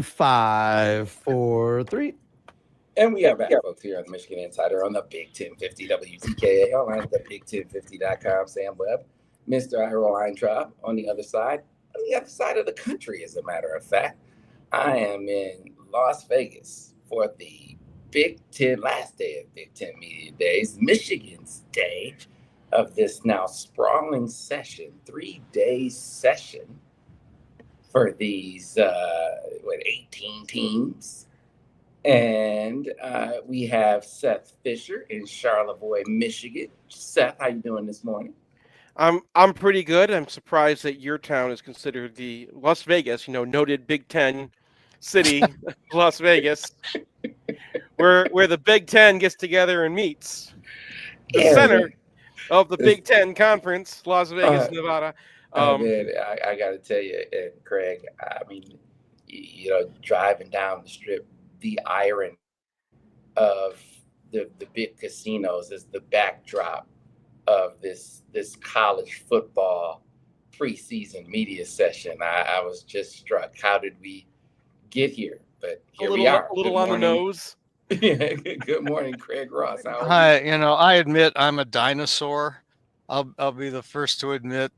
5, 4, 3. And we are back, folks, here on the Michigan Insider on the Big 1050 WTKA online at the Big1050.com. Sam Webb, Mr. Ira Weintraub on the other side of the country, as a matter of fact. I am in Las Vegas for the Big Ten, last day of Big Ten Media Days, Michigan's day of this now sprawling session, 3-day session for these, 18 teams. And we have Seth Fisher in Charlevoix, Michigan. Seth, how you doing this morning? I'm pretty good. I'm surprised that your town is considered the Las Vegas, noted Big Ten city, Las Vegas, where the Big Ten gets together and meets. The Yeah, center man. of the This, Big Ten Conference, Las Vegas, uh, Nevada. man, I got to tell you, and Craig, I mean, driving down the strip, the irony of the big casinos is the backdrop of this college football preseason media session. I was just struck. How did we get here? But A here we little, are. a Good little on the morning. nose. Good morning, Craig Ross. How are you? Hi, I admit I'm a dinosaur. I'll be the first to admit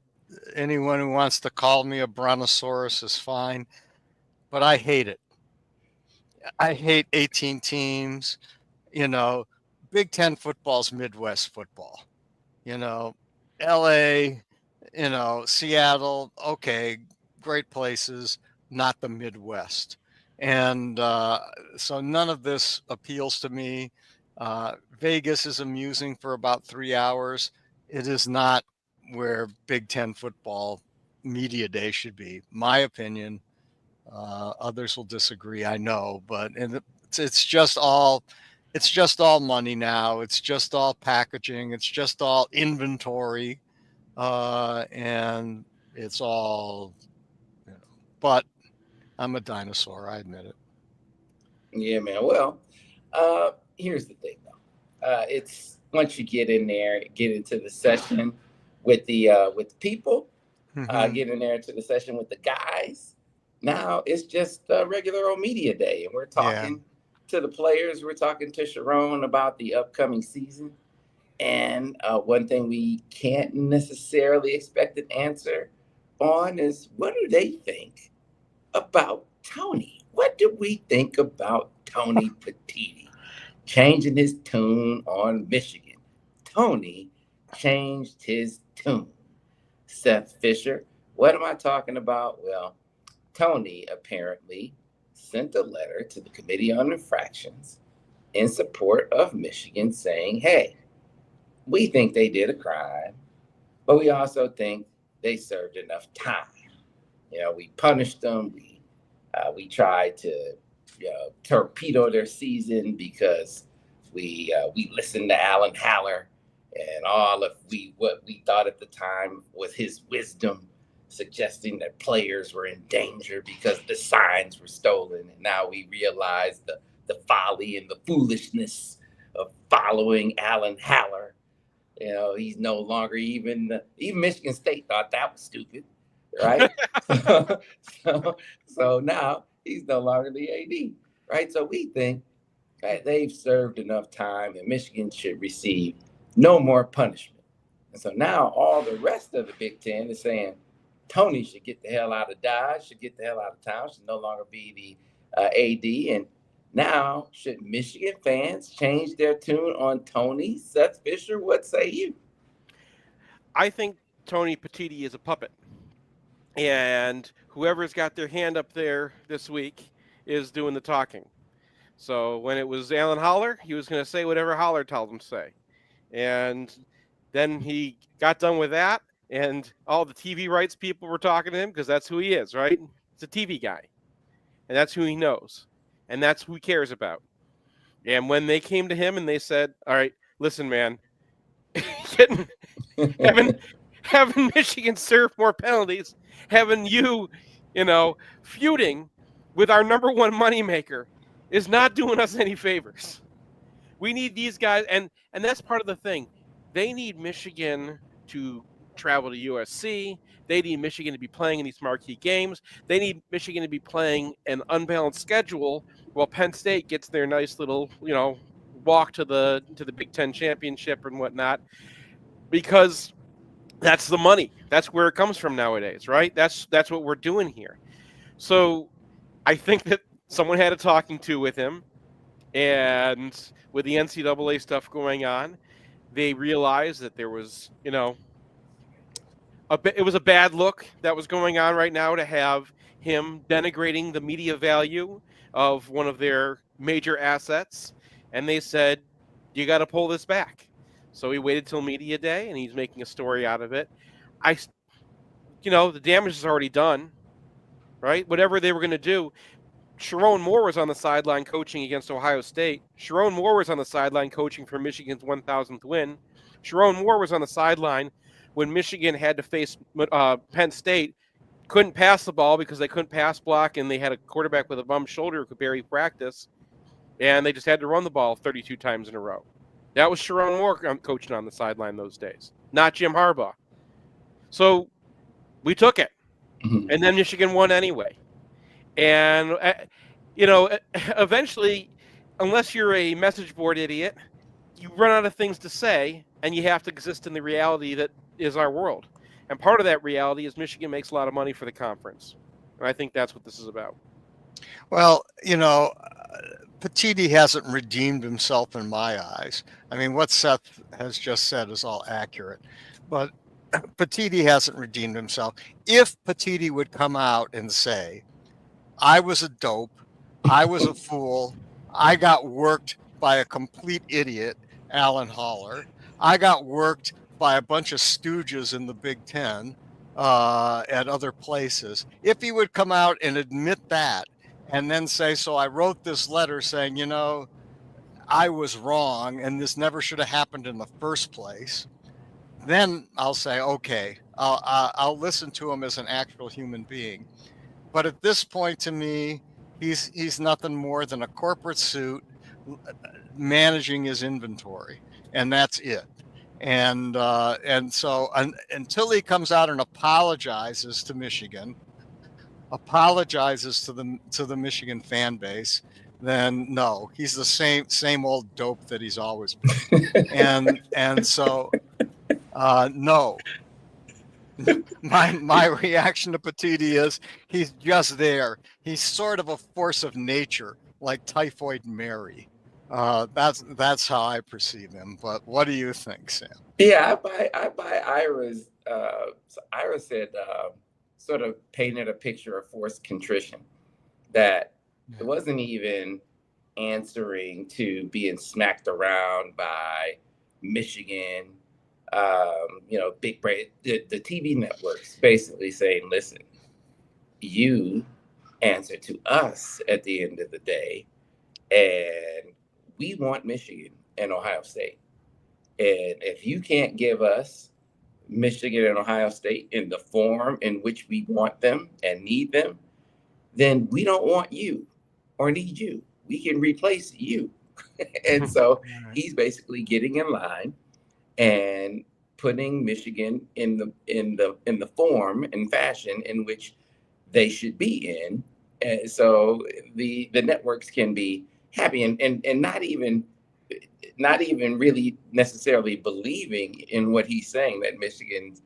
anyone who wants to call me a brontosaurus is fine, but I hate it. I hate 18 teams. You know, Big Ten football's Midwest football. You know, LA, Seattle, okay, great places, not the Midwest. And so none of this appeals to me. Vegas is amusing for about 3 hours. It is not where Big Ten football media day should be, my opinion. Others will disagree, I know, but it's just all money now. It's just all packaging. It's just all inventory, and it's all. You know, but I'm a dinosaur. I admit it. Yeah, man. Well, here's the thing, though. It's once you get in there, get into the session with people, Mm-hmm. get in there to the session with the guys. Now it's just a regular old media day, and we're Yeah. talking to the players. We're talking to Sharon about the upcoming season. And one thing we can't necessarily expect an answer on is what do they think about Tony? What do we think about Tony Petitti changing his tune on Michigan? Tony changed his tune. Seth Fisher, what am I talking about? Well, Tony apparently sent a letter to the Committee on Infractions in support of Michigan saying, hey, we think they did a crime, but we also think they served enough time. We punished them. We tried to torpedo their season because we listened to Alan Haller and all of what we thought at the time was his wisdom, suggesting that players were in danger because the signs were stolen, and now we realize the folly and the foolishness of following Alan Haller. He's no longer even Michigan State thought that was stupid, right? so, so now he's no longer the AD, right? So we think that they've served enough time and Michigan should receive no more punishment. And so now all the rest of the Big Ten is saying Tony should get the hell out of Dodge, should get the hell out of town, should no longer be the AD. And now, should Michigan fans change their tune on Tony? Seth Fisher, what say you? I think Tony Petitti is a puppet, and whoever's got their hand up there this week is doing the talking. So when it was Alan Holler, he was going to say whatever Holler told him to say. And then he got done with that, and all the TV rights people were talking to him because that's who he is, right? He's a TV guy, and that's who he knows, and that's who he cares about. And when they came to him and they said, all right, listen, man, getting, having, having Michigan serve more penalties, having feuding with our number one moneymaker is not doing us any favors. We need these guys, and that's part of the thing. They need Michigan to travel to USC. They need Michigan to be playing in these marquee games. They need Michigan to be playing an unbalanced schedule while Penn State gets their nice little, walk to the Big Ten championship and whatnot, because that's the money. That's where it comes from nowadays, right? That's what we're doing here. So I think that someone had a talking to with him, and with the NCAA stuff going on, they realized that there was, it was a bad look that was going on right now to have him denigrating the media value of one of their major assets. And they said, you got to pull this back. So he waited till media day, and he's making a story out of it. The damage is already done, right? Whatever they were going to do. Sharon Moore was on the sideline coaching against Ohio State. Sharon Moore was on the sideline coaching for Michigan's 1,000th win. Sharon Moore was on the sideline when Michigan had to face Penn State, couldn't pass the ball because they couldn't pass block, and they had a quarterback with a bum shoulder who could barely practice, and they just had to run the ball 32 times in a row. That was Sharon Moore coaching on the sideline those days, not Jim Harbaugh. So we took it, and then Michigan won anyway. And, eventually, unless you're a message board idiot, you run out of things to say, and you have to exist in the reality that is our world. And part of that reality is Michigan makes a lot of money for the conference. And I think that's what this is about. Well, Petiti hasn't redeemed himself in my eyes. I mean, what Seth has just said is all accurate, but Petiti hasn't redeemed himself. If Petiti would come out and say, I was a dope, I was a fool, I got worked by a complete idiot, Alan Haller, I got worked by a bunch of stooges in the Big Ten at other places. If he would come out and admit that, and then say, so I wrote this letter saying, I was wrong and this never should have happened in the first place, then I'll say, okay, I'll listen to him as an actual human being. But at this point, to me, he's nothing more than a corporate suit managing his inventory, and that's it. And so until he comes out and apologizes to Michigan, apologizes to the Michigan fan base, then no, he's the same old dope that he's always been. and so no. My reaction to Petiti is he's just there. He's sort of a force of nature, like Typhoid Mary. That's how I perceive him. But what do you think, Sam? Yeah, I buy Ira's. So Ira said, sort of painted a picture of forced contrition, that it wasn't even answering to being smacked around by Michigan. Big brand, the TV networks basically saying, listen, you answer to us at the end of the day, and we want Michigan and Ohio State. And if you can't give us Michigan and Ohio State in the form in which we want them and need them, then we don't want you or need you. We can replace you. And so he's basically getting in line and putting Michigan in the form and fashion in which they should be in. And so the networks can be happy and not even really necessarily believing in what he's saying, that Michigan's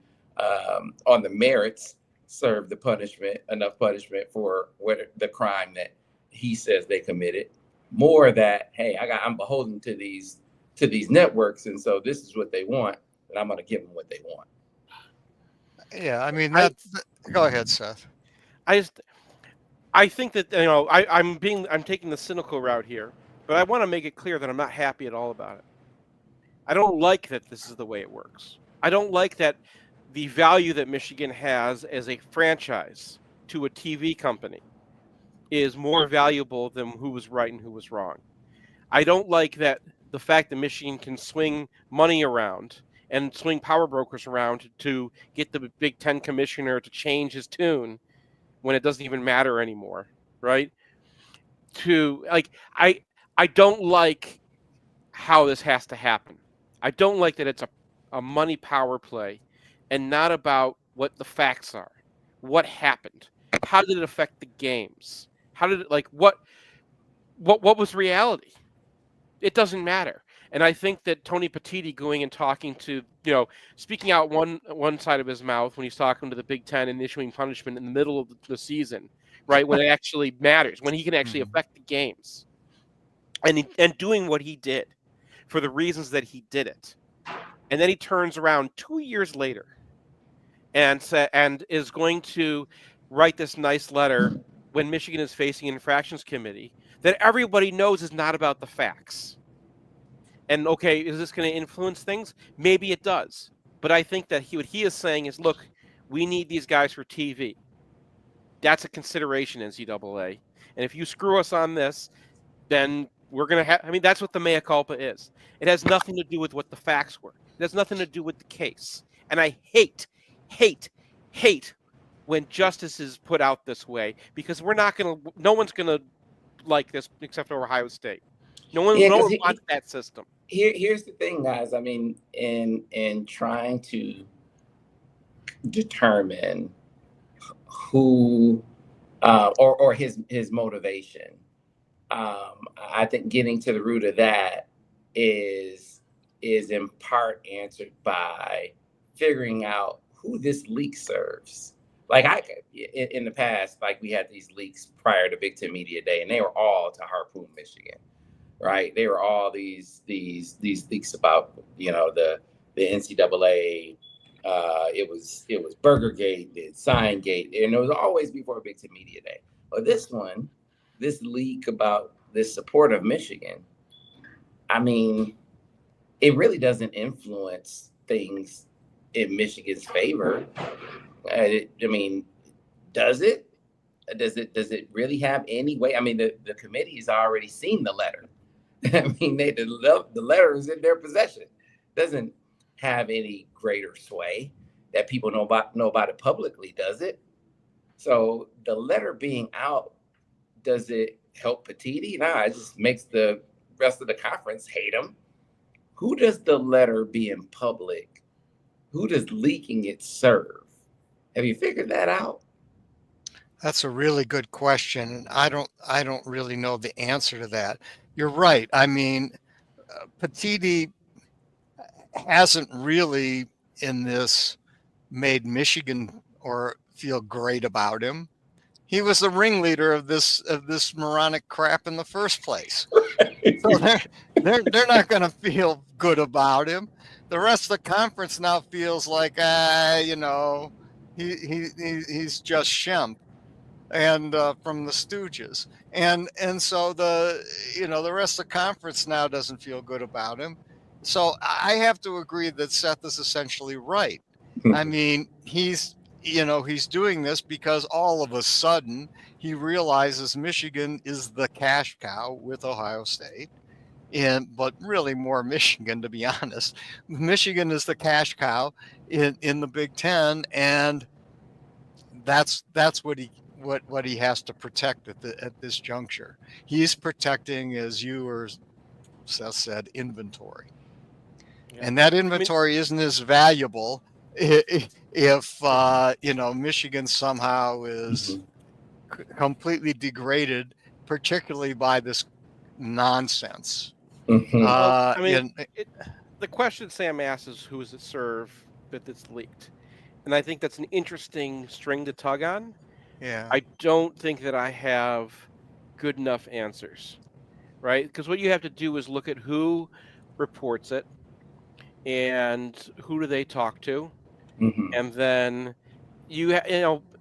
on the merits served enough punishment for what the crime that he says they committed. More that, hey, I'm beholden to these networks, and so this is what they want, and I'm going to give them what they want. Yeah, I mean, go ahead, Seth. I think that I'm taking the cynical route here, but I want to make it clear that I'm not happy at all about it. I don't like that this is the way it works. I don't like that the value that Michigan has as a franchise to a TV company is more valuable than who was right and who was wrong. I don't like that the fact that Michigan can swing money around and swing power brokers around to get the Big Ten commissioner to change his tune when it doesn't even matter anymore, right? I don't like how this has to happen. I don't like that it's a money power play, and not about what the facts are. What happened? How did it affect the games? How did it, like, what was reality? It doesn't matter. And I think that Tony Petitti going and talking to, speaking out one side of his mouth when he's talking to the Big Ten and issuing punishment in the middle of the season, right, when it actually matters, when he can actually affect the games, and doing what he did for the reasons that he did it. And then he turns around 2 years later and is going to write this nice letter when Michigan is facing an infractions committee that everybody knows is not about the facts. And okay, is this going to influence things? Maybe it does. But I think that what he is saying is, look, we need these guys for TV. That's a consideration, NCAA. And if you screw us on this, then we're going to have, that's what the mea culpa is. It has nothing to do with what the facts were. It has nothing to do with the case. And I hate when justice is put out this way, because no one's going to like this except for Ohio State. No one wants that system. Here's the thing, guys. In trying to determine who or his motivation, I think getting to the root of that is in part answered by figuring out who this leak serves. Like in the past, like we had these leaks prior to Big Ten Media Day, and they were all to harpoon Michigan, right? They were all these leaks about the NCAA. It was Burgergate, the Signgate, and it was always before Big Ten Media Day. But this leak about this support of Michigan, it really doesn't influence things in Michigan's favor. Does it? Does it really have any way? The committee has already seen the letter. The letter is in their possession. Doesn't have any greater sway that people know about it publicly, does it? So the letter being out, does it help Petitti? Nah, it just makes the rest of the conference hate him. Who does the letter being public, who does leaking it serve? Have you figured that out? That's a really good question, and I don't really know the answer to that. You're right. Petitti hasn't really in this made Michigan or feel great about him. He was the ringleader of this moronic crap in the first place. So they're not going to feel good about him. The rest of the conference now feels like he's just Shemp and from the Stooges, and so the rest of the conference now doesn't feel good about him. So I have to agree that Seth is essentially right. He's doing this because all of a sudden he realizes Michigan is the cash cow with Ohio State. But really more Michigan, to be honest. Michigan is the cash cow in the Big Ten, and that's what he has to protect at this juncture. He's protecting, as you or Seth said, inventory, and that inventory isn't as valuable if Michigan somehow is completely degraded, particularly by this nonsense. The question Sam asks is, who does it serve that it's leaked? And I think that's an interesting string to tug on. Yeah. I don't think that I have good enough answers, right? Because what you have to do is look at who reports it and who do they talk to. And then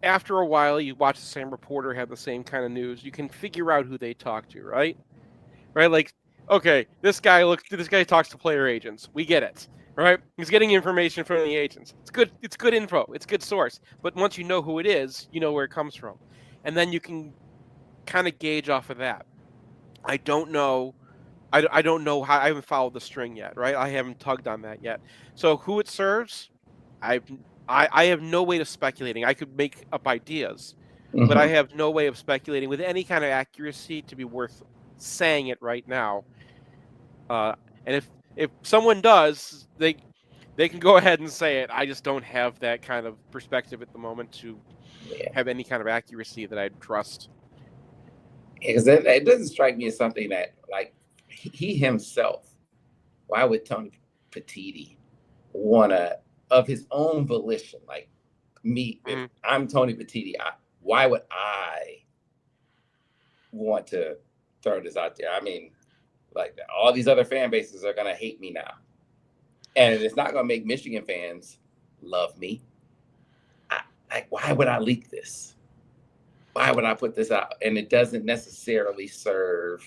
after a while, you watch the same reporter have the same kind of news. You can figure out who they talk to, right? Right? Like, okay, this guy talks to player agents. We get it, right? He's getting information from the agents. It's good. It's good info. It's good source. But once you know who it is, you know where it comes from, and then you can kind of gauge off of that. I don't know. I don't know how. I haven't followed the string yet, right? I haven't tugged on that yet. So who it serves, I have no way of speculating. I could make up ideas, but I have no way of speculating with any kind of accuracy to be worth saying it right now. And if someone does, They can go ahead and say it. I just don't have that kind of perspective at the moment to Yeah, have any kind of accuracy that I'd trust. because it doesn't strike me as something that, like, he himself. Why would Tony Petiti wanna, of his own volition, like me? If Mhm. I'm Tony Petiti, why would I want to throw this out there? I mean, like, all these other fan bases are gonna hate me now, and it's not gonna make Michigan fans love me. Like, why would I leak this? Why would I put this out? And it doesn't necessarily serve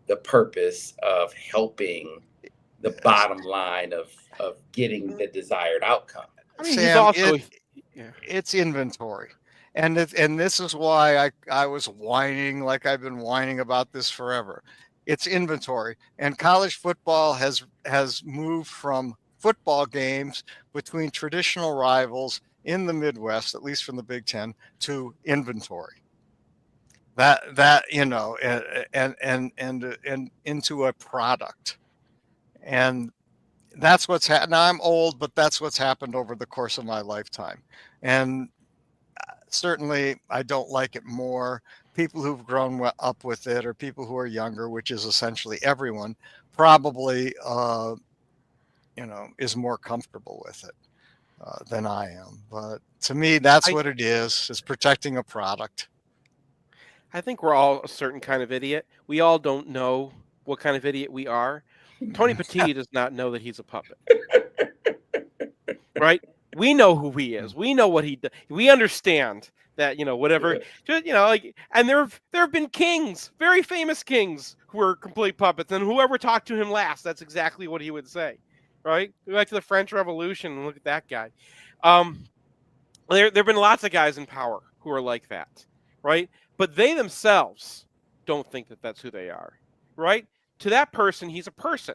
the purpose of helping the bottom line of getting the desired outcome. I mean, he's Sam, also. Yeah. it's inventory. And this is why I was whining like I've been whining about this forever. It's inventory. And college football has moved from football games between traditional rivals in the Midwest, at least from the Big Ten, to inventory. That and into a product. And that's what's happened. Now I'm old, but that's what's happened over the course of my lifetime. And certainly I don't like it more. People who've grown up with it, or people who are younger, which is essentially everyone, probably is more comfortable with it than I am. But to me, that's what it is protecting a product. I think we're all a certain kind of idiot. We all don't know what kind of idiot we are. Tony Petiti does not know that he's a puppet. Right? We know who he is. We know what he does. We understand that, whatever, like, and there have been kings, very famous kings, who were complete puppets, and whoever talked to him last, that's exactly what he would say. Right? Go back to the French Revolution and look at that guy. There have been lots of guys in power who are like that, right? But they themselves don't think that that's who they are, right? To that person, he's a person.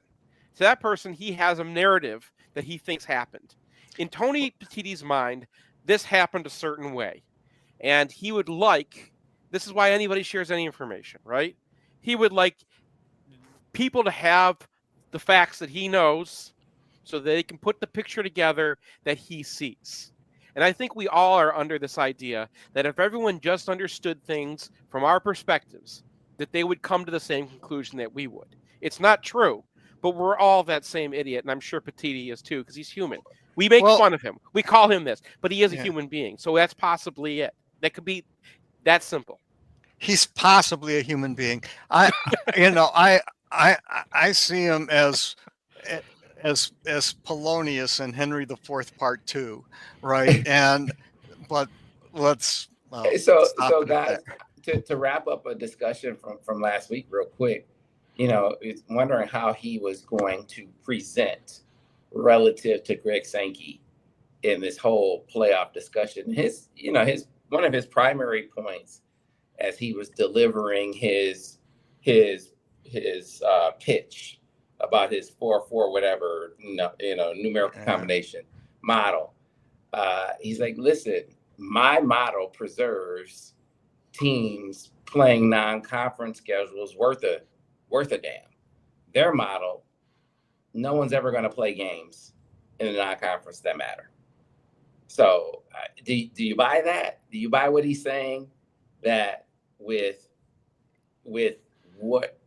To that person, he has a narrative that he thinks happened. In Tony Petiti's mind, this happened a certain way. And he would like, this is why anybody shares any information, right? He would like people to have the facts that he knows so they can put the picture together that he sees. And I think we all are under this idea that if everyone just understood things from our perspectives, that they would come to the same conclusion that we would. It's not true, but we're all that same idiot, and I'm sure Petiti is too, because he's human. We make fun of him. We call him this, but he is a human being. So that's possibly it. That could be that simple. He's possibly a human being. I see him as Polonius in Henry IV Part 2, right? But let's so guys, to wrap up a discussion from last week real quick, it's wondering how he was going to present relative to Greg Sankey in this whole playoff discussion. His one of his primary points as he was delivering his pitch about his 4-4 whatever numerical combination model. He's like, listen, my model preserves teams playing non-conference schedules worth a damn. Their model, no one's ever going to play games in the non-conference that matter. So do you buy that? Do you buy what he's saying? That with what,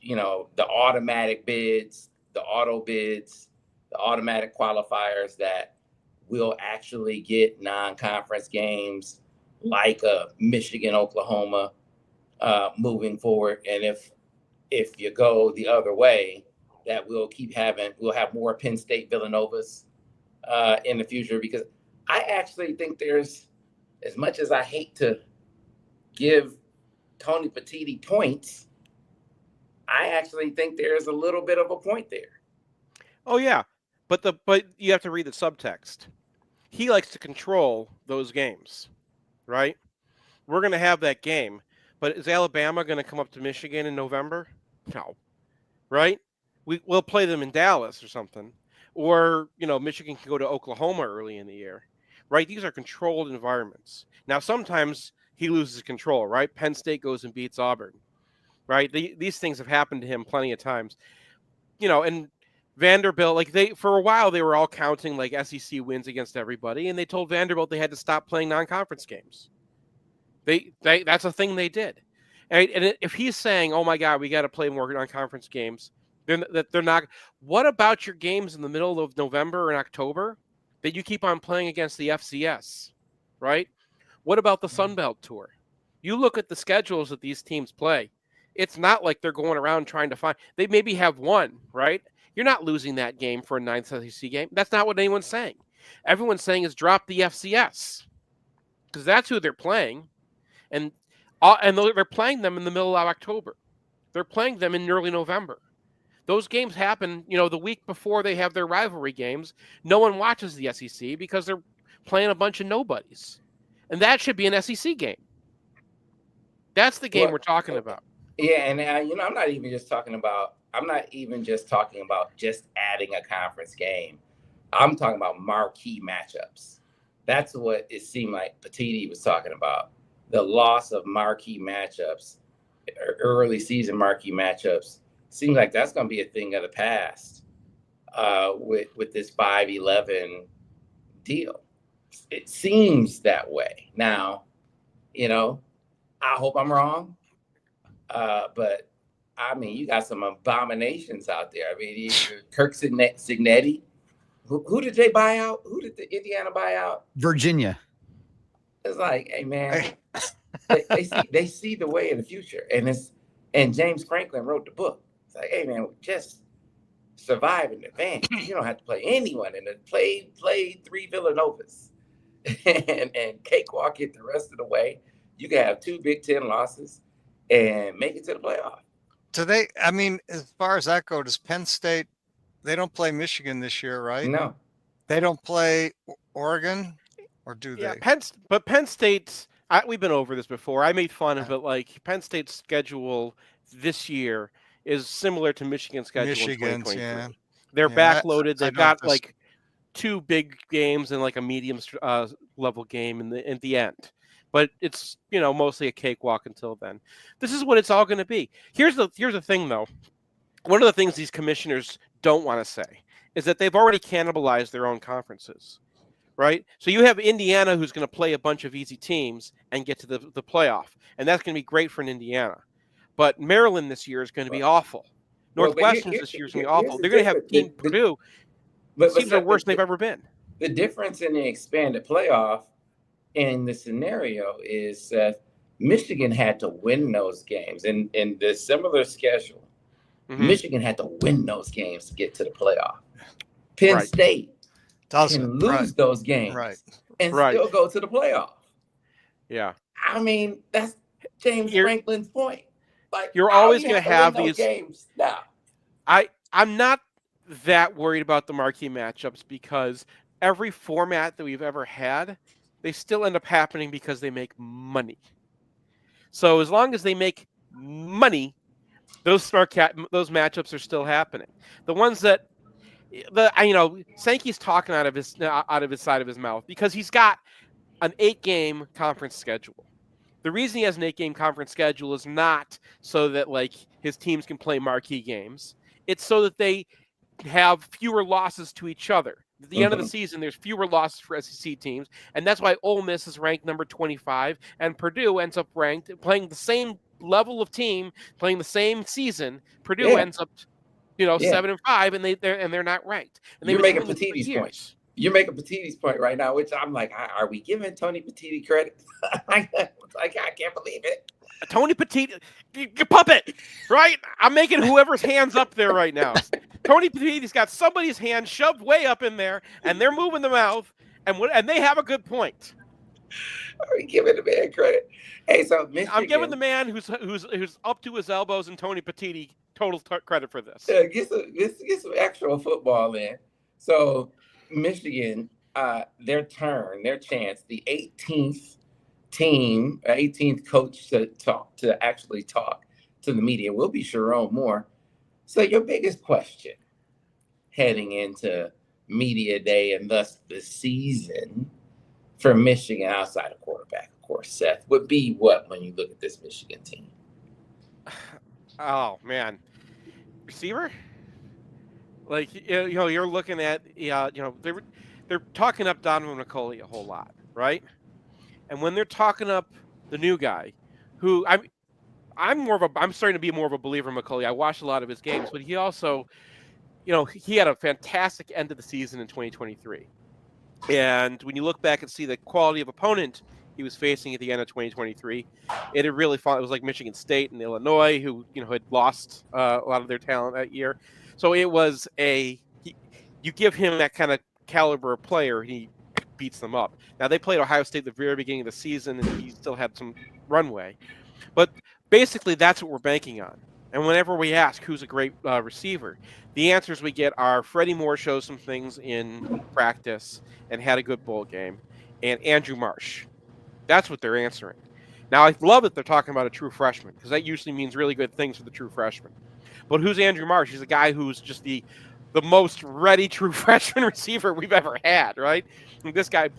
the automatic bids, the auto bids, the automatic qualifiers, that we'll actually get non-conference games like a Michigan, Oklahoma moving forward. And if you go the other way, that we'll have more Penn State Villanovas in the future. Because I actually think there's, as much as I hate to give Tony Petiti points, I actually think there's a little bit of a point there. Oh yeah, but you have to read the subtext. He likes to control those games, right? We're going to have that game, but is Alabama going to come up to Michigan in November? No, right? We'll play them in Dallas or something, or Michigan can go to Oklahoma early in the year, right? These are controlled environments. Now sometimes he loses control, right? Penn State goes and beats Auburn, right? These things have happened to him plenty of times, and Vanderbilt, like for a while they were all counting like SEC wins against everybody, and they told Vanderbilt they had to stop playing non-conference games. They that's a thing they did. And if he's saying, "Oh my God, we got to play more non-conference games," they're not. What about your games in the middle of November and October that you keep on playing against the FCS, right? What about the Sun Belt Tour? You look at the schedules that these teams play. It's not like they're going around trying to find. They maybe have one, right? You're not losing that game for a ninth SEC game. That's not what anyone's saying. Everyone's saying is drop the FCS because that's who they're playing, and they're playing them in the middle of October. They're playing them in early November. Those games happen, the week before they have their rivalry games. No one watches the SEC because they're playing a bunch of nobodies, and that should be an SEC game. That's the game we're talking about. Yeah, and I'm not even just talking about just adding a conference game. I'm talking about marquee matchups. That's what it seemed like Petiti was talking about. The loss of marquee matchups, early season marquee matchups. Seems like that's going to be a thing of the past with this 5-11 deal. It seems that way. Now, I hope I'm wrong. But I mean, you got some abominations out there. I mean, Kirk Signetti. Who did they buy out? Who did the Indiana buy out? Virginia. It's like, hey man, they see the way in the future, and James Franklin wrote the book. It's like, hey man, just survive in advance. You don't have to play anyone, and play 3 Villanovas, and cakewalk it the rest of the way. You can have 2 Big Ten losses and make it to the playoff. As far as that goes, does Penn State, they don't play Michigan this year, right? No. They don't play Oregon, or do they? But Penn State's, we've been over this before. I made fun of it. Like, Penn State's schedule this year is similar to Michigan's schedule in 2023. Yeah. They're backloaded. They've got like 2 big games and like a medium level game in the end. But it's, mostly a cakewalk until then. This is what it's all going to be. Here's the thing, though. One of the things these commissioners don't want to say is that they've already cannibalized their own conferences, right? So you have Indiana, who's going to play a bunch of easy teams and get to the playoff, and that's going to be great for Indiana. But Maryland this year is going to be awful. Northwestern this year is going to be awful. They're going to have Team Purdue. Teams are worse than they've ever been. The difference in the expanded playoff in the scenario is that Michigan had to win those games. In the similar schedule, Michigan had to win those games to get to the playoff. Penn State can lose those games and still go to the playoff. Yeah. I mean, that's James Franklin's point. Like, you're always going to have these games now. I'm not that worried about the marquee matchups because every format that we've ever had, they still end up happening because they make money. So as long as they make money, those matchups are still happening. The ones that Sankey's talking out of his side of his mouth because he's got an 8-game conference schedule. The reason he has an 8-game conference schedule is not so that like his teams can play marquee games. It's so that they have fewer losses to each other. At the end of the season, there's fewer losses for SEC teams, and that's why Ole Miss is ranked number 25, and Purdue ends up ranked playing the same level of team, playing the same season. Purdue ends up, 7-5, and they're not ranked. And You're making Petiti's point. You're making Petiti's point right now, which I'm like, are we giving Tony Petiti credit? I can't believe it. Tony Petiti, puppet, right? I'm making whoever's hands up there right now. Tony Petiti's got somebody's hand shoved way up in there, and they're moving the mouth, and they have a good point. Are we giving the man credit? Hey, so Michigan, I'm giving the man who's up to his elbows in Tony Petiti total credit for this. Get some actual football in. So Michigan, their chance, the 18th team, 18th coach to actually talk to the media will be Sharon Moore. So your biggest question heading into media day and thus the season for Michigan outside of quarterback, of course, Seth, would be what when you look at this Michigan team? Oh man, receiver. Like, you're looking at, they're talking up Donovan McCulley a whole lot, right? And when they're talking up the new guy, who I'm starting to be more of a believer in McCulley. I watched a lot of his games, but he also, he had a fantastic end of the season in 2023. And when you look back and see the quality of opponent he was facing at the end of 2023, it had really fought. It was like Michigan State and Illinois, who had lost a lot of their talent that year. So it was you give him that kind of caliber of player, he beats them up. Now they played Ohio State at the very beginning of the season, and he still had some runway. But basically, that's what we're banking on. And whenever we ask who's a great receiver, the answers we get are Freddie Moore shows some things in practice and had a good bowl game, and Andrew Marsh. That's what they're answering. Now, I love that they're talking about a true freshman, because that usually means really good things for the true freshman. But who's Andrew Marsh? He's a guy who's just the most ready true freshman receiver we've ever had, right? And this guy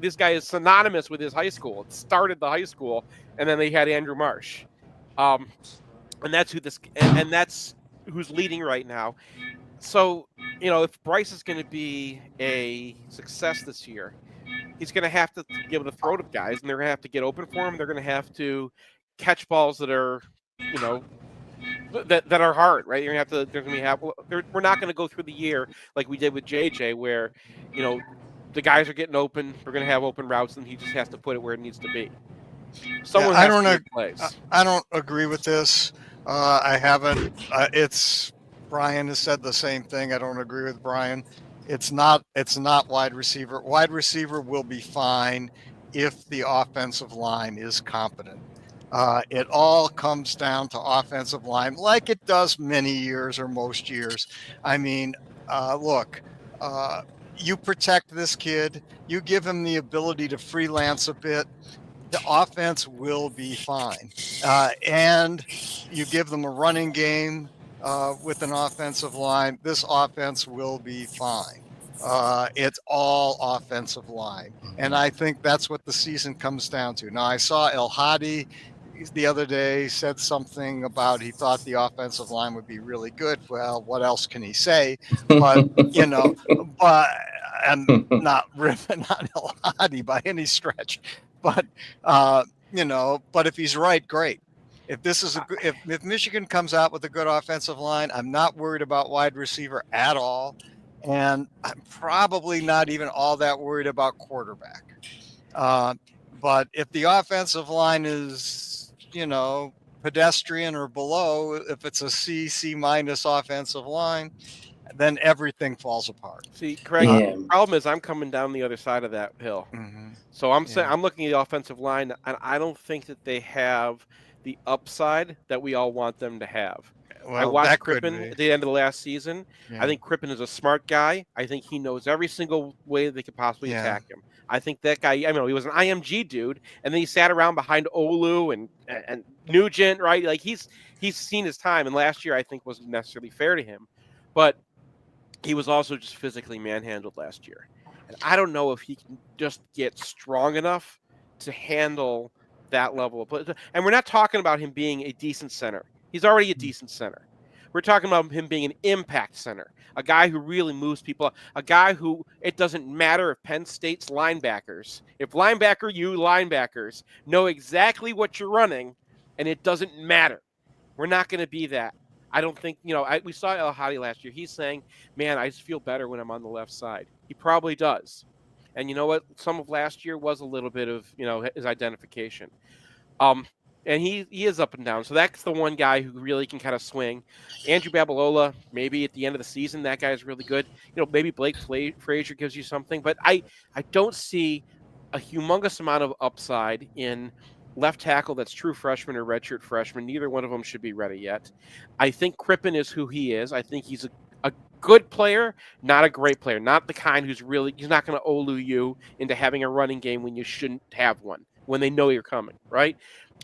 this guy is synonymous with his high school. It started the high school, and then they had Andrew Marsh. And that's that's who's leading right now. So, if Bryce is going to be a success this year, he's going to have to be able to throw to guys, and they're going to have to get open for him. They're going to have to catch balls that are, that are hard, right? You're going to have to. We're not going to go through the year like we did with JJ, where, the guys are getting open. We're going to have open routes, and he just has to put it where it needs to be. Someone has to make plays. I don't agree with this. I haven't. It's Brian has said the same thing. I don't agree with Brian. It's not wide receiver. Wide receiver will be fine if the offensive line is competent. It all comes down to offensive line, like it does many years or most years. I mean, look, you protect this kid, you give him the ability to freelance a bit, the offense will be fine. And you give them a running game with an offensive line, this offense will be fine. It's all offensive line. And I think that's what the season comes down to. Now, I saw El Hadi the other day said something about he thought the offensive line would be really good. Well, what else can he say? But, and not El Hadi by any stretch. But, but if he's right, great. If this is if Michigan comes out with a good offensive line, I'm not worried about wide receiver at all. And I'm probably not even all that worried about quarterback. But if the offensive line is, pedestrian or below, if it's a C minus offensive line, then everything falls apart. See, Craig, the problem is I'm coming down the other side of that hill. Mm-hmm. So I'm saying I'm looking at the offensive line, and I don't think that they have the upside that we all want them to have. Well, I watched Crippen at the end of the last season. Yeah. I think Crippen is a smart guy. I think he knows every single way they could possibly attack him. I think that guy, he was an IMG dude, and then he sat around behind Olu and Nugent, right? Like he's seen his time, and last year I think wasn't necessarily fair to him, but he was also just physically manhandled last year. And I don't know if he can just get strong enough to handle that level of play. And we're not talking about him being a decent center. He's already a decent center. We're talking about him being an impact center, a guy who really moves people, a guy who it doesn't matter if Penn State's linebackers, if linebackers know exactly what you're running, and it doesn't matter. We're not going to be that. I don't think, we saw El Hadi last year. He's saying, man, I just feel better when I'm on the left side. He probably does. And you know what? Some of last year was a little bit of, his identification. And he is up and down. So that's the one guy who really can kind of swing. Andrew Babalola, maybe at the end of the season, that guy is really good. Maybe Blake Frazier gives you something. But I don't see a humongous amount of upside in left tackle that's true freshman or redshirt freshman. Neither one of them should be ready yet. I think Crippen is who he is. I think he's a good player, not a great player. Not the kind he's not going to Olu you into having a running game when you shouldn't have one, when they know you're coming, right?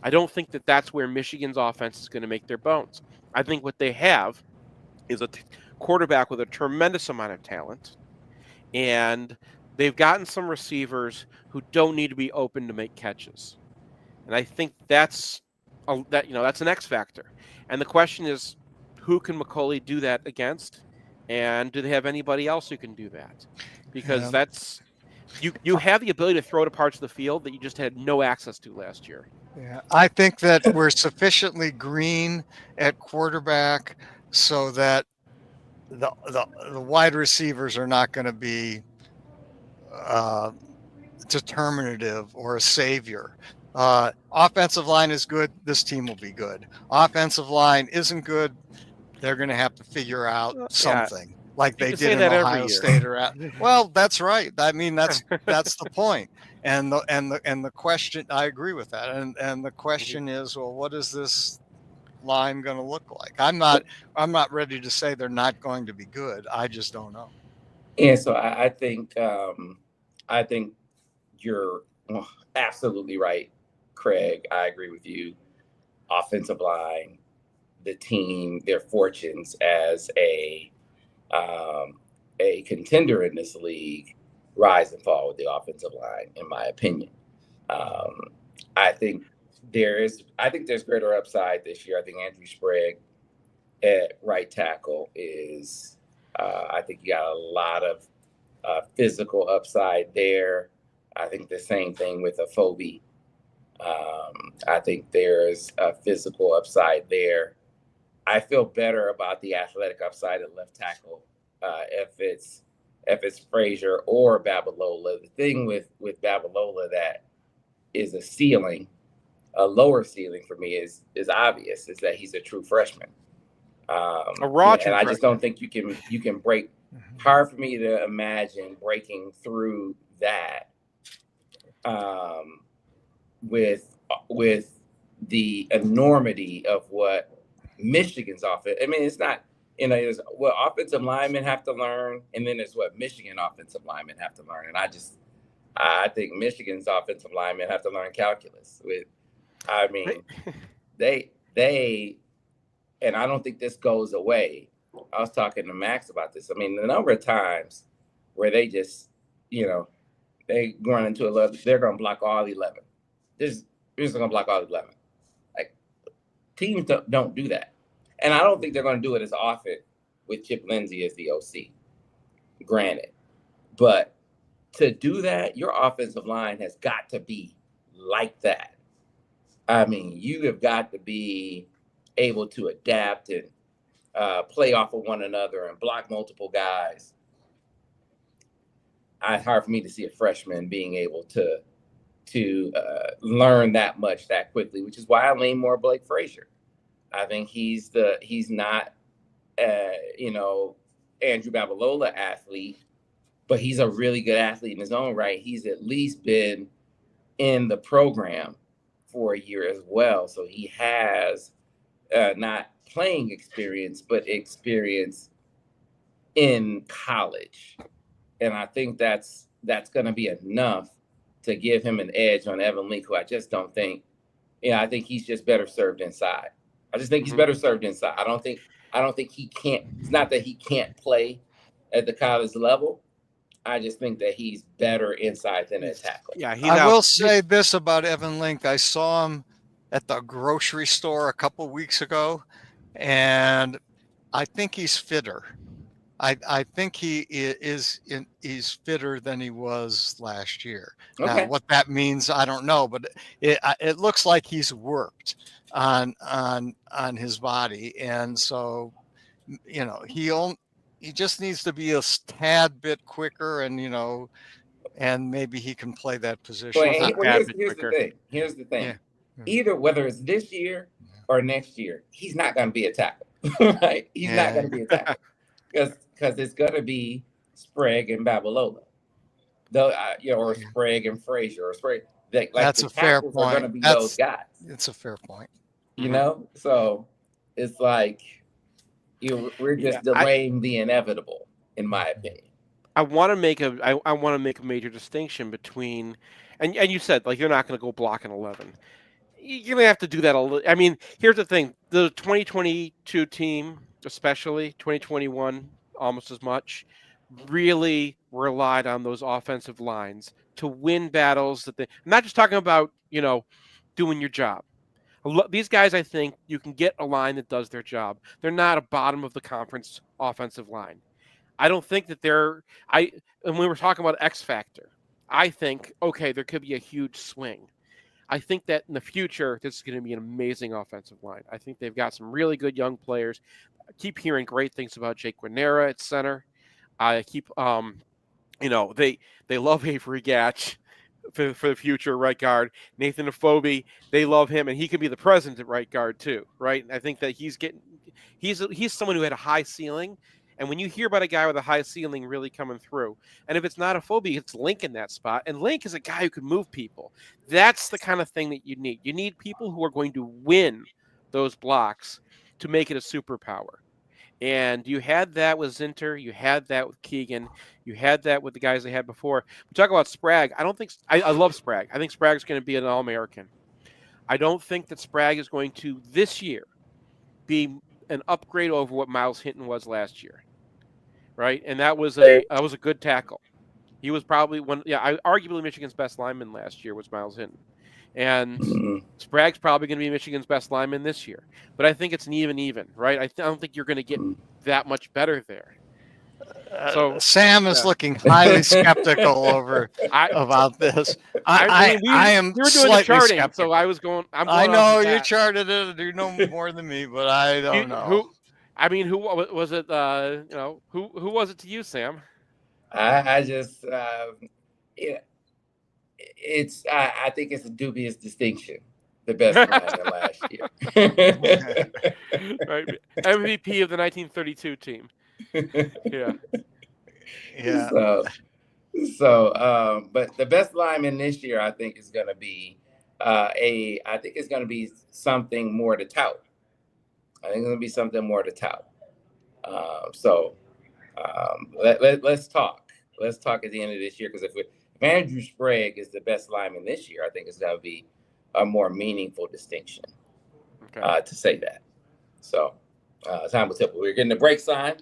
I don't think that that's where Michigan's offense is going to make their bones. I think what they have is a quarterback with a tremendous amount of talent, and they've gotten some receivers who don't need to be open to make catches. And I think that's an X factor. And the question is, who can McCulley do that against? And do they have anybody else who can do that? Because Yeah. that's you have the ability to throw to parts of the field that you just had no access to last year. Yeah, I think that we're sufficiently green at quarterback so that the wide receivers are not going to be uh, determinative or a savior. Offensive line is good. This team will be good. Offensive line isn't good. They're going to have to figure out Yeah, something like you they can did say in that every Ohio year. State or at. Well, that's right. I mean, that's the point. And the question, I agree with that. And the question is, well, what is this line going to look like? I'm not ready to say they're not going to be good. I just don't know. And so I think you're absolutely right, Craig. I agree with you. Offensive line, the team, their fortunes as a contender in this league rise and fall with the offensive line, in my opinion. Um, I think there's greater upside this year. I think Andrew Sprague at right tackle is. I think you got a lot of physical upside there. I think the same thing with a Phobie. I think there's a physical upside there. I feel better about the athletic upside at left tackle if it's Frazier or Babalola. The thing with Babalola that is a ceiling, a lower ceiling for me is obvious, is that he's a true freshman. A raw true and I just freshman. don't think you can break. Hard for me to imagine breaking through that with the enormity of what Michigan's offense. I mean, it's not, there's what offensive linemen have to learn, and then there's what Michigan offensive linemen have to learn. And I think Michigan's offensive linemen have to learn calculus. I mean, they, and I don't think this goes away. I was talking to Max about this. I mean, the number of times where they just, they run into 11, they're going to block all 11. They're just going to block all 11. Like, teams don't do that. And I don't think they're going to do it as often with Chip Lindsey as the OC, granted. But to do that, your offensive line has got to be like that. I mean, you have got to be able to adapt and play off of one another and block multiple guys. It's hard for me to see a freshman being able to learn that much that quickly, which is why I lean more Blake Frazier. I think he's not Andrew Babalola athlete, but he's a really good athlete in his own right. He's at least been in the program for a year as well, so he has not playing experience, but experience in college. And I think that's going to be enough to give him an edge on Evan Link, who I just don't think, I think he's just better served inside. I just think he's better served inside. I don't think he can't. It's not that he can't play at the college level. I just think that he's better inside than a tackle. Yeah, I will say this about Evan Link. I saw him at the grocery store a couple weeks ago, and I think he's fitter. I think he's fitter than he was last year. Okay. Now, what that means, I don't know, but it looks like he's worked on his body, and so he just needs to be a tad bit quicker, and maybe he can play that position. Well, here's the thing. Yeah. Either whether it's this year or next year, he's not going to be a tackle, right? He's not going to be a tackle because it's going to be Sprague and Babalola, or Sprague and Frazier, or Sprague. That's a fair point. Are going to be those guys. It's a fair point. So it's like we're just delaying the inevitable, in my opinion. I want to make a major distinction between, and you said, like, you're not going to go block an 11. You're going to have to do that a little. I mean, here's the thing: the 2022 team, especially 2021, almost as much, really relied on those offensive lines to win battles. I'm not just talking about doing your job. These guys, I think you can get a line that does their job. They're not a bottom of the conference offensive line. I don't think that and we were talking about X Factor. I think, okay, there could be a huge swing. I think that in the future, this is going to be an amazing offensive line. I think they've got some really good young players. I keep hearing great things about Jake Guarnera at center. I keep, they love Avery Gatch for the future right guard. Nathan Afobe, they love him, and he could be the president at right guard too, right? And I think that he's someone who had a high ceiling. And when you hear about a guy with a high ceiling really coming through, and if it's not Afobe, it's Link in that spot. And Link is a guy who can move people. That's the kind of thing that you need. You need people who are going to win those blocks to make it a superpower. And you had that with Zinter, you had that with Keegan, you had that with the guys they had before. We talk about Sprague. I love Sprague. I think Sprague's going to be an All-American. I don't think that Sprague is going to this year be an upgrade over what Miles Hinton was last year, right? And that was a good tackle. He was probably arguably Michigan's best lineman last year was Miles Hinton. And Sprague's probably going to be Michigan's best lineman this year. But I think it's an even, right? I don't think you're going to get that much better there. So Sam is looking highly skeptical about this. I am we were doing the charting, skeptical. So I was going. I know you charted it. You know more than me, but I don't know. Who was it? Who was it to you, Sam? I just I think it's a dubious distinction. The best lineman last year. Right. MVP of the 1932 team. Yeah. But the best lineman this year, I think, is going to be something more to tout. I think it's going to be something more to tout. Let's talk. Let's talk at the end of this year, because if Andrew Sprague is the best lineman this year, I think it's going to be a more meaningful distinction to say that. So time will tell. We're getting the break sign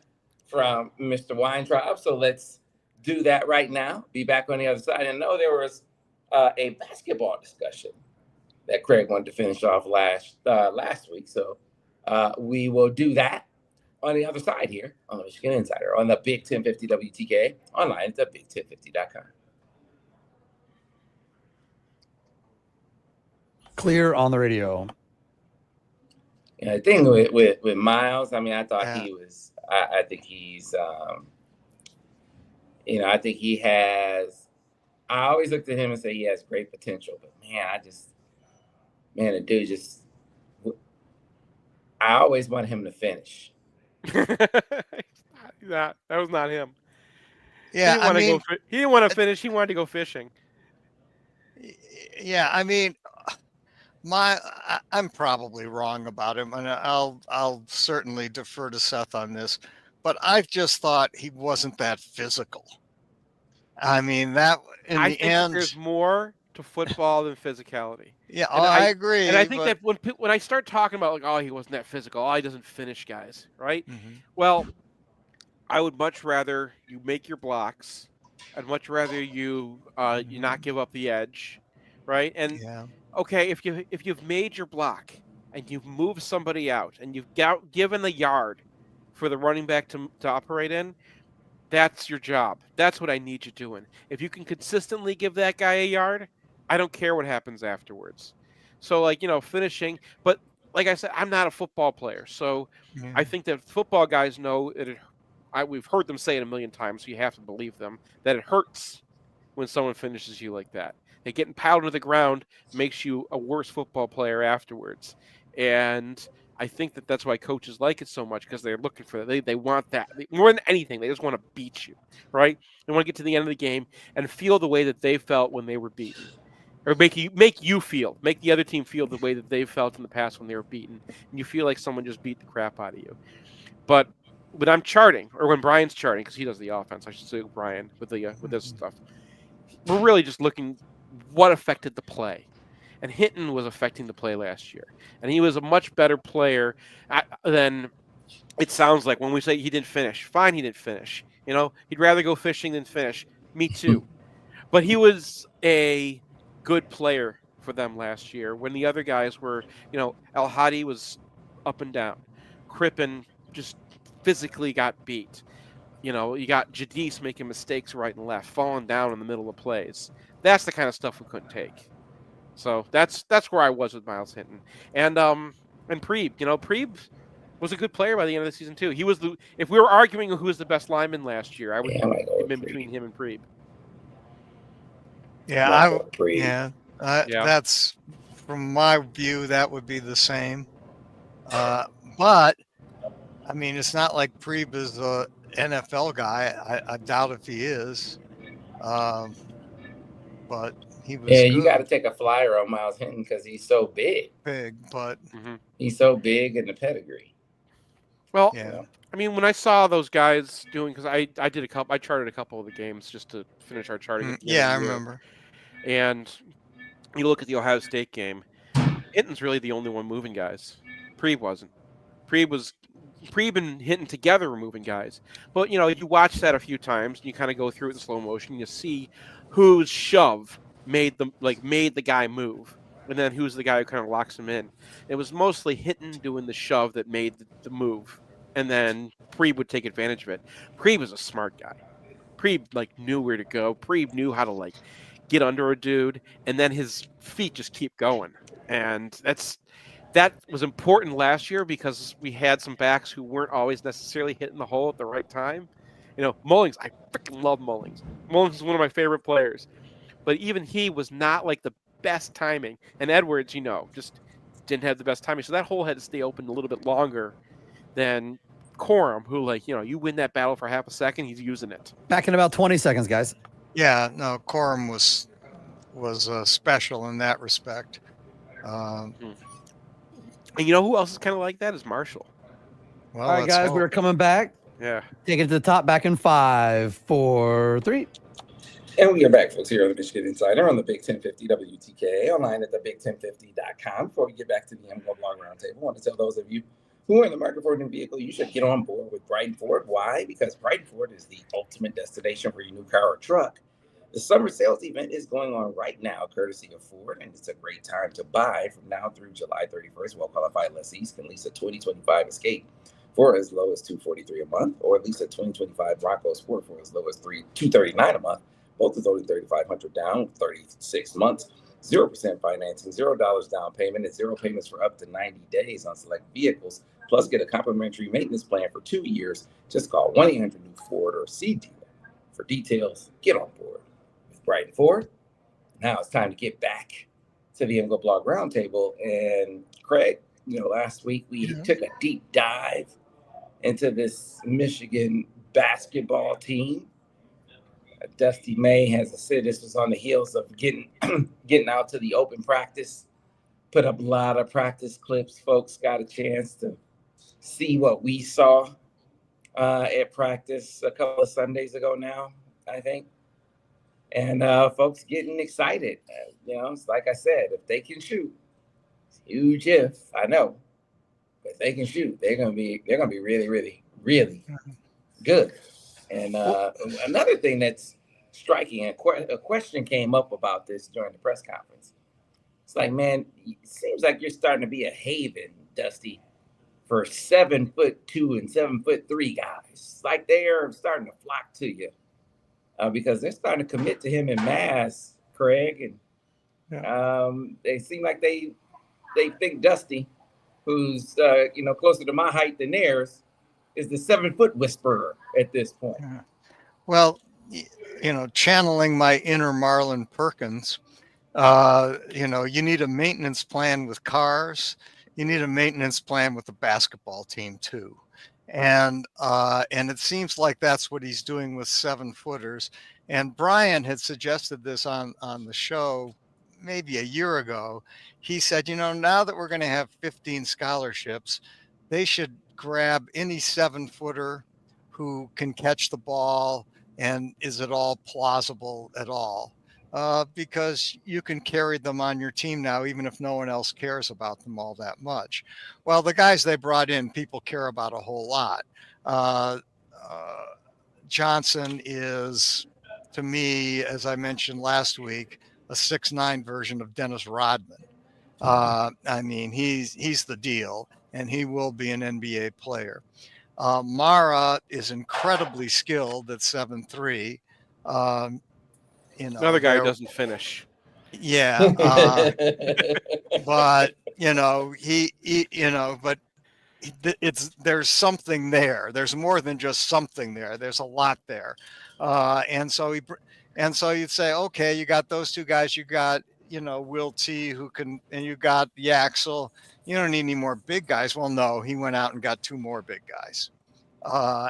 from Mr. Weintraub, so let's do that right now. Be back on the other side. And know there was a basketball discussion that Craig wanted to finish off last week, so we will do that on the other side here on the Michigan Insider on the Big 1050 WTK online at big1050.com. Clear on the radio. Yeah, I think with Miles, I mean, I thought he was. I think he's. I think he has. I always looked at him and say he has great potential, but the dude just. I always want him to finish. That was not him. Yeah, he didn't want to finish. He wanted to go fishing. Yeah, I mean, I'm probably wrong about him, and I'll certainly defer to Seth on this, but I've just thought he wasn't that physical. I mean, I think there's more to football than physicality. Yeah, I agree. And I think that when I start talking about he wasn't that physical, he doesn't finish guys, right? Mm-hmm. Well, I would much rather you make your blocks. I'd much rather you not give up the edge, right? And okay, if you've made your block and you've moved somebody out and you've given the yard for the running back to operate in, that's your job. That's what I need you doing. If you can consistently give that guy a yard, I don't care what happens afterwards. So finishing, but like I said, I'm not a football player, so I think that football guys know that we've heard them say it a million times, so you have to believe them, that it hurts when someone finishes you like that. That getting pounded to the ground makes you a worse football player afterwards. And I think that that's why coaches like it so much, because they're looking for that. They want that. More than anything, they just want to beat you, right? They want to get to the end of the game and feel the way that they felt when they were beaten. Or make the other team feel the way that they felt in the past when they were beaten. And you feel like someone just beat the crap out of you. But when I'm charting, or when Brian's charting, because he does the offense, I should say Brian, with this stuff, we're really just looking what affected the play. And Hinton was affecting the play last year. And he was a much better player than it sounds like when we say he didn't finish. Fine, he didn't finish. He'd rather go fishing than finish. Me too. But he was a good player for them last year when the other guys were, El Hadi was up and down. Crippen just physically got beat. You got Jadis making mistakes right and left, falling down in the middle of plays. That's the kind of stuff we couldn't take. So that's where I was with Miles Hinton. And Preeb, Preeb was a good player by the end of the season too. He was if we were arguing who was the best lineman last year, I would Yeah, I might go have with been Preeb. between him and Preeb. Yeah, Preeb. Yeah. That's from my view, that would be the same. But I mean, it's not like Preeb is a NFL guy. I doubt if he is. But he was Yeah, good. you got to take a flyer on Miles Hinton because he's so big. But he's so big in the pedigree. Well, yeah. I mean, when I saw those guys doing, because I charted a couple of the games just to finish our charting. At the end of Yeah, the I year. remember. And you look at the Ohio State game, Hinton's really the only one moving guys. Preeb wasn't. Preeb and Hinton together were moving guys. But, you watch that a few times, and you kind of go through it in slow motion. You see whose shove made the guy move, and then who's the guy who kind of locks him in. It was mostly Hinton doing the shove that made the move, and then Preeb would take advantage of it. Preeb was a smart guy. Preeb knew where to go. Preeb knew how to get under a dude, and then his feet just keep going. And that was important last year because we had some backs who weren't always necessarily hitting the hole at the right time. Mullings, I freaking love Mullings. Mullings is one of my favorite players. But even he was not the best timing. And Edwards, just didn't have the best timing. So that hole had to stay open a little bit longer than Corum, who you win that battle for half a second, he's using it. Back in about 20 seconds, guys. Yeah, no, Corum was special in that respect. And who else is kind of like that is Marshall. Well, all right, guys, we're coming back. Yeah. Take it to the top, back in 5, 4, 3. And we are back, folks, here on the Michigan Insider on the Big 1050 WTK, online at thebig1050.com. Before we get back to the MGoBlog Roundtable, I want to tell those of you who are in the market for a new vehicle, you should get on board with Brighton Ford. Why? Because Brighton Ford is the ultimate destination for your new car or truck. The summer sales event is going on right now, courtesy of Ford, and it's a great time to buy. From now through July 31st, well-qualified lessees can lease a 2025 Escape for as low as $243 a month, or lease a 2025 Bronco Sport for as low as $239 a month. Both is only $3,500 down, 36 months, 0% financing, $0 down payment, and 0 payments for up to 90 days on select vehicles. Plus, get a complimentary maintenance plan for 2 years. Just call 1-800-NEW-FORD or see dealer. For details, get on board with Brighton Ford. Now it's time to get back to the MGoBlog Roundtable. And Craig, last week we took a deep dive into this Michigan basketball team. Dusty May has said this was on the heels of getting out to the open practice, put up a lot of practice clips. Folks got a chance to see what we saw at practice a couple of Sundays ago now, I think. And folks getting excited. It's like I said, if they can shoot, huge if, I know. If they can shoot, they're gonna be really, really, really good. And another thing that's striking, a question came up about this during the press conference. It's like, man, it seems like you're starting to be a haven, Dusty, for 7'2" and 7'3" guys. It's like they're starting to flock to you because they're starting to commit to him in mass, Craig. And they seem like they think Dusty, who's closer to my height than theirs, is the 7-foot whisperer at this point. Well, channeling my inner Marlon Perkins, you need a maintenance plan with cars. You need a maintenance plan with the basketball team too. And it seems like that's what he's doing with 7-footers. And Brian had suggested this on the show maybe a year ago. He said, now that we're going to have 15 scholarships, they should grab any 7-footer who can catch the ball and is at all plausible at all, because you can carry them on your team now, even if no one else cares about them all that much. Well, the guys they brought in, people care about a whole lot. Johnson is, to me, as I mentioned last week, a 6'9" version of Dennis Rodman. I mean, he's the deal, and he will be an NBA player. Mara is incredibly skilled at 7'3". Another guy who doesn't finish. Yeah. But but there's something there. There's more than just something there. There's a lot there. And so you'd say, okay, you got those two guys. You got, Will T, who can, and you got Yaxel. You don't need any more big guys. Well, no, he went out and got two more big guys.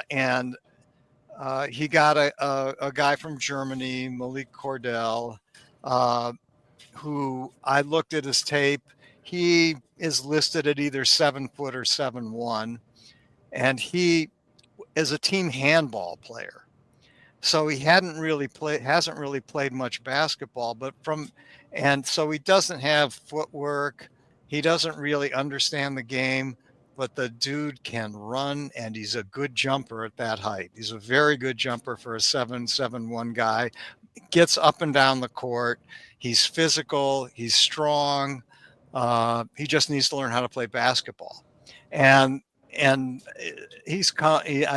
And he got a guy from Germany, Malik Cordell, who I looked at his tape. He is listed at either 7 foot or 7'1", and he is a team handball player. So he hasn't really played much basketball, and so he doesn't have footwork. He doesn't really understand the game, but the dude can run, and he's a good jumper at that height. He's a very good jumper for a 7'1" guy. Gets up and down the court. He's physical. He's strong. He just needs to learn how to play basketball, and I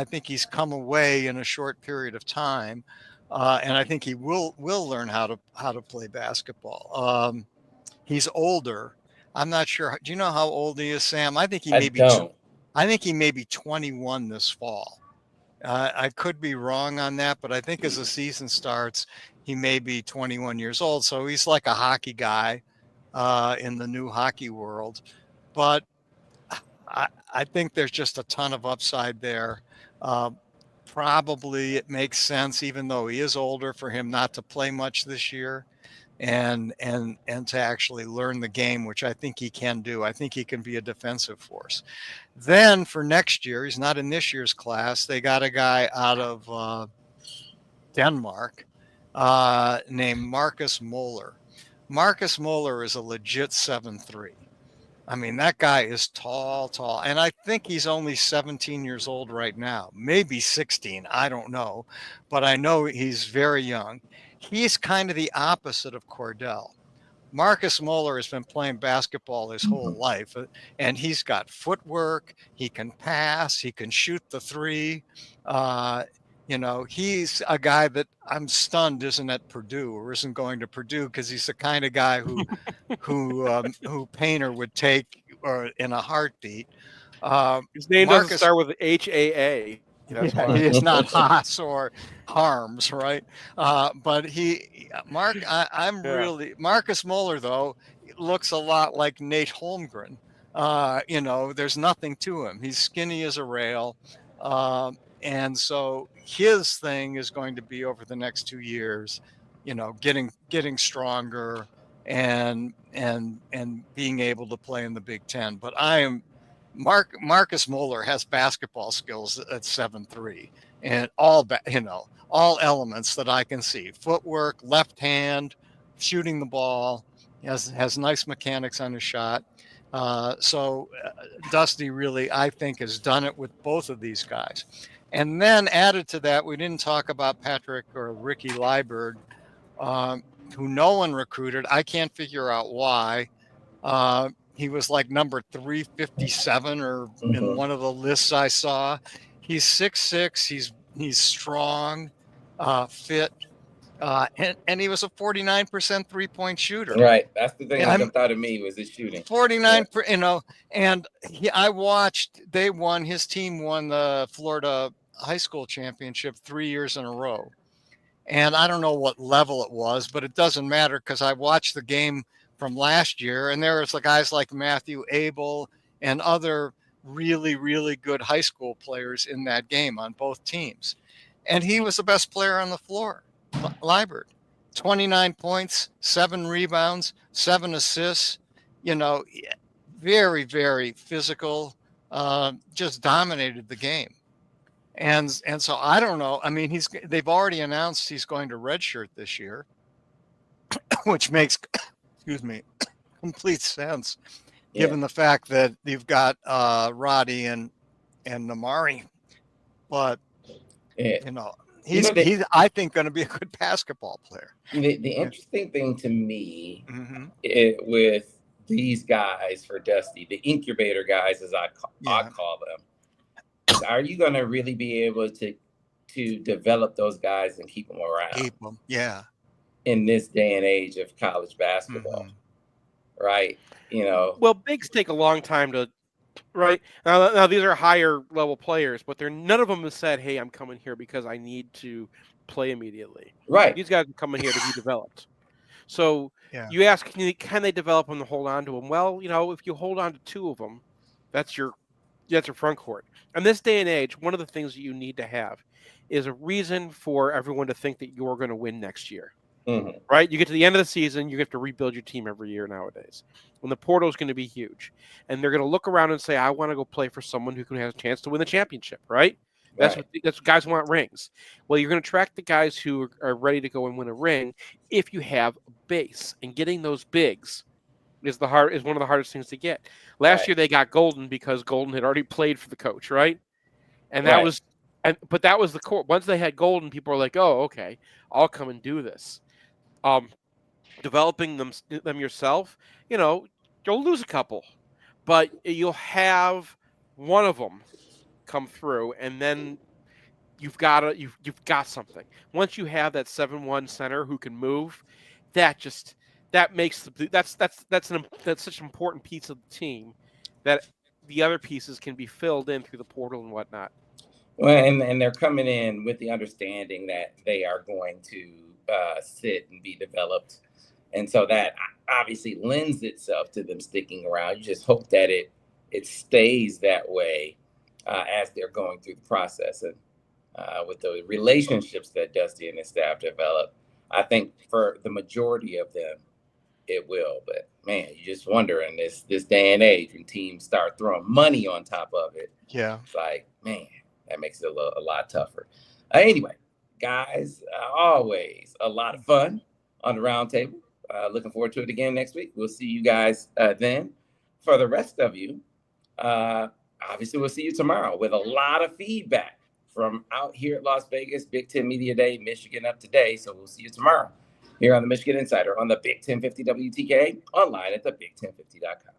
think he's come away in a short period of time, and I think he will learn how to play basketball. He's older. I'm not sure. Do you know how old he is, Sam? I think he may be 21 this fall. I could be wrong on that, but I think as the season starts, he may be 21 years old. So he's like a hockey guy in the new hockey world. But I think there's just a ton of upside there. Probably it makes sense, even though he is older, for him not to play much this year and to actually learn the game, which I think he can do. I think he can be a defensive force. Then for next year, he's not in this year's class. They got a guy out of Denmark named Marcus Moeller. Marcus Moeller is a legit 7'3". I mean, that guy is tall. And I think he's only 17 years old right now, maybe 16. I don't know. But I know he's very young. He's kind of the opposite of Cordell. Marcus Moeller has been playing basketball his whole life, and he's got footwork. He can pass. He can shoot the three. He's a guy that I'm stunned isn't at Purdue or isn't going to Purdue, because he's the kind of guy who Painter would take in a heartkeep. His name doesn't start with HAA. That's why. It's not Haas or Harms, right? But Marcus Moeller, though, looks a lot like Nate Holmgren. There's nothing to him. He's skinny as a rail. And so his thing is going to be over the next 2 years, getting stronger and being able to play in the Big Ten. But Marcus Moeller has basketball skills at 7'3", and all elements that I can see: footwork, left hand, shooting the ball. He has nice mechanics on his shot. So Dusty really, I think, has done it with both of these guys. And then added to that, we didn't talk about Patrick or Ricky Liburd, who no one recruited. I can't figure out why. He was like number 357 or in one of the lists I saw. He's 6'6". He's strong, fit, and he was a 49% 3-point shooter. Right. That's the thing that jumped out of me was his shooting. 49, and his team won the Florida high school championship 3 years in a row. And I don't know what level it was, but it doesn't matter, because I watched the game from last year, and there was guys like Matthew Abel and other really, really good high school players in that game on both teams. And he was the best player on the floor, Liburd. 29 points, 7 rebounds, 7 assists, very, very physical, just dominated the game. And so I don't know. I mean, they've already announced he's going to redshirt this year, which makes, complete sense, given the fact that you've got Roddy and Namari. But he's I think going to be a good basketball player. The interesting thing to me with these guys for Dusty, the incubator guys, as I call them, are you going to really be able to develop those guys and keep them around? Keep them, yeah. In this day and age of college basketball, right? You know, Well, bigs take a long time to. Right now, these are higher level players, but none of them have said, "Hey, I'm coming here because I need to play immediately." right? These guys are coming here to be developed. So Yeah. you ask, can they develop them to hold on to them? Well, if you hold on to two of them, that's your front court. In this day and age, one of the things that you need to have is a reason for everyone to think that you're going to win next year. Mm-hmm. Right? You get to the end of the season, you have to rebuild your team every year nowadays. When the portal is going to be huge, and they're going to look around and say, "I want to go play for someone who can have a chance to win the championship." Right? That's what guys want, rings. Well, you're going to attract the guys who are ready to go and win a ring if you have a base, and getting those bigs is one of the hardest things to get. Last year they got Golden because Golden had already played for the coach, right? And that was, but that was the core. Once they had Golden, people were like, "Oh, okay, I'll come and do this." Developing them yourself, you'll lose a couple, but you'll have one of them come through, and then you've got something. Once you have that 7-1 center who can move, that makes that's such an important piece of the team that the other pieces can be filled in through the portal and whatnot. Well, and they're coming in with the understanding that they are going to sit and be developed. And so that obviously lends itself to them sticking around. You just hope that it stays that way as they're going through the process. And with the relationships that Dusty and his staff develop, I think for the majority of them, it will. But man, you just wonder in this day and age when teams start throwing money on top of it. Yeah. It's like, man, that makes it a lot tougher. Anyway, guys, always a lot of fun on the roundtable. Looking forward to it again next week. We'll see you guys then. For the rest of you, obviously we'll see you tomorrow with a lot of feedback from out here at Las Vegas, Big Ten Media Day, Michigan Up Today. So we'll see you tomorrow here on the Michigan Insider on the Big 1050 WTK, online at thebig1050.com.